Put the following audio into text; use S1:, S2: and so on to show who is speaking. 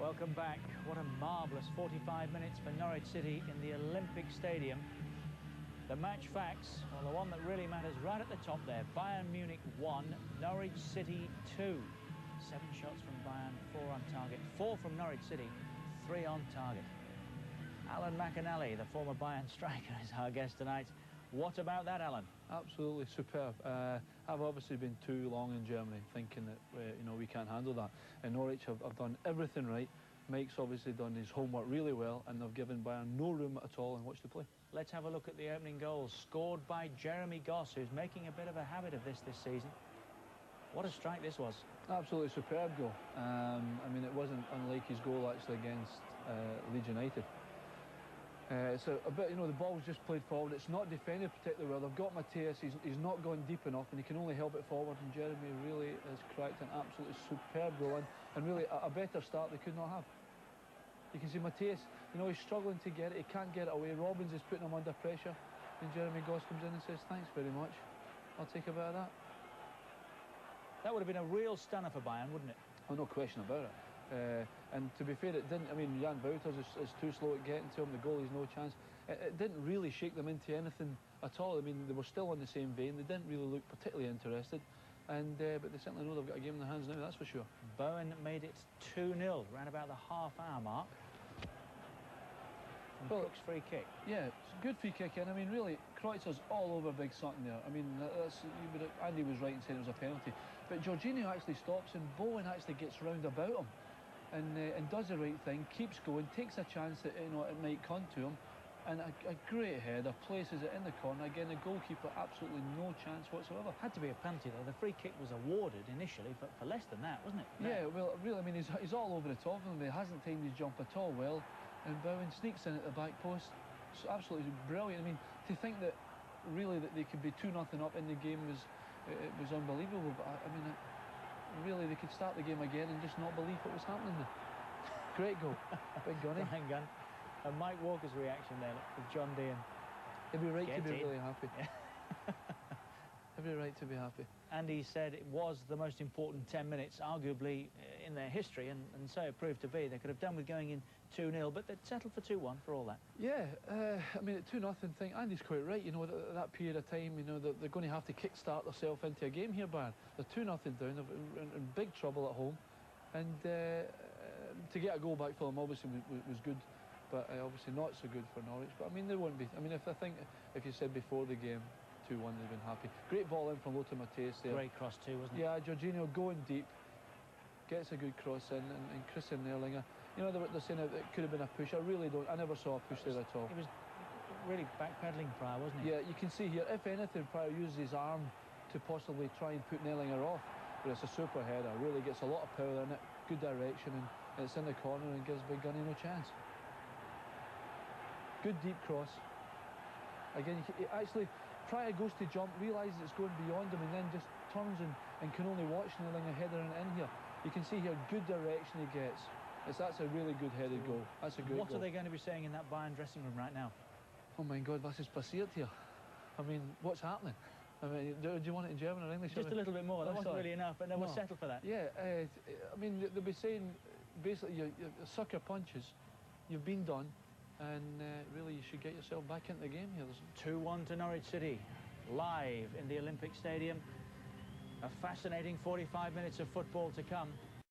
S1: Welcome back. What a marvellous 45 minutes for Norwich City in the Olympic Stadium. The match facts, well, the one that really matters right at the top there. Bayern Munich 1, Norwich City 2. 7 shots from Bayern, 4 on target. 4 from Norwich City, 3 on target. Alan McAnally, the former Bayern striker, is our guest tonight. What about that, Alan?
S2: Absolutely superb. I've obviously been too long in Germany thinking that we can't handle that. And Norwich have done everything right. Mike's obviously done his homework really well, and they've given Bayern no room at all in which to play.
S1: Let's have a look at the opening goals, scored by Jeremy Goss, who's making a bit of a habit of this season. What a strike this was.
S2: Absolutely superb goal. I mean, it wasn't unlike his goal actually against Leeds United. It's a bit, the ball's just played forward. It's not defended particularly well. They've got Matthias. He's not gone deep enough, and he can only help it forward. And Jeremy really has cracked an absolutely superb goal, and really a better start they could not have. You can see Matthias, he's struggling to get it. He can't get it away. Robbins is putting him under pressure, and Jeremy Goss comes in and says, "Thanks very much. I'll take a bit of that."
S1: That would have been a real stunner for Bayern, wouldn't it?
S2: Oh, no question about it. And to be fair, it didn't. I mean, Jan Wouters is too slow at getting to him. The goalie's no chance. It didn't really shake them into anything at all. I mean, they were still on the same vein. They didn't really look particularly interested. And but they certainly know they've got a game in their hands now, that's for sure.
S1: Bowen made it 2-0, around about the half-hour mark. From Cook's free kick.
S2: Yeah, it's a good free kick, and I mean, really, Kreutzer's all over Big Sutton there. I mean, Andy was right in saying it was a penalty. But Jorginho actually stops, and Bowen actually gets round about him. And does the right thing, keeps going, takes a chance that it might come to him, and a great header, places it in the corner. Again, the goalkeeper absolutely no chance whatsoever.
S1: Had to be a penalty though. The free kick was awarded initially, but for less than that, wasn't it? No.
S2: Yeah, well, really, I mean, he's all over the top of him. He hasn't timed his jump at all well, and Bowen sneaks in at the back post. It's absolutely brilliant. I mean, to think that really that they could be 2-0 up in the game was unbelievable. But I mean. Really, they could start the game again and just not believe what was happening there. Great goal. Big gunny.
S1: Fine gun. And Mike Walker's reaction there with John Dean.
S2: He'd be right to be really happy.
S1: Yeah.
S2: Every right to be happy.
S1: And he said it was the most important 10 minutes, arguably, in their history, and so it proved to be. They could have done with going in 2-0, but they'd settled for 2-1 for all that.
S2: Yeah, I mean, at 2-0 thing, Andy's quite right. That period of time, they're going to have to kick-start themselves into a game here, Bayern. They're 2-0 down, they're in big trouble at home, and to get a goal back for them obviously was good, but obviously not so good for Norwich. But I mean, they won't be. I mean, if you said before the game 2-1, they've been happy. Great ball in from Lothar Matthias there.
S1: Great cross too, wasn't it?
S2: Yeah, Jorginho going deep, gets a good cross in, and Christian Erlinger. They're saying it could have been a push. I never saw a push there at all.
S1: He was really backpedaling Pryor, wasn't he?
S2: Yeah, you can see here, if anything, Pryor uses his arm to possibly try and put Erlinger off. But it's a super header, really gets a lot of power in it, good direction, and it's in the corner and gives Big Gunny no chance. Good deep cross. Again, actually, Pryor goes to jump, realises it's going beyond him, and then just turns and can only watch Erlinger headering in here. You can see here, good direction he gets. That's a really good headed goal. That's a great goal.
S1: What are they going to be saying in that Bayern dressing room right now?
S2: Oh my God, was ist passiert here? I mean, what's happening? I mean, do you want it in German or English?
S1: Just a little bit more. That wasn't really enough, and then we'll settle for that.
S2: Yeah, I mean, they'll be saying, basically, you sucker punches, you've been done, and really you should get yourself back into the game here.
S1: 2-1 to Norwich City, live in the Olympic Stadium. A fascinating 45 minutes of football to come.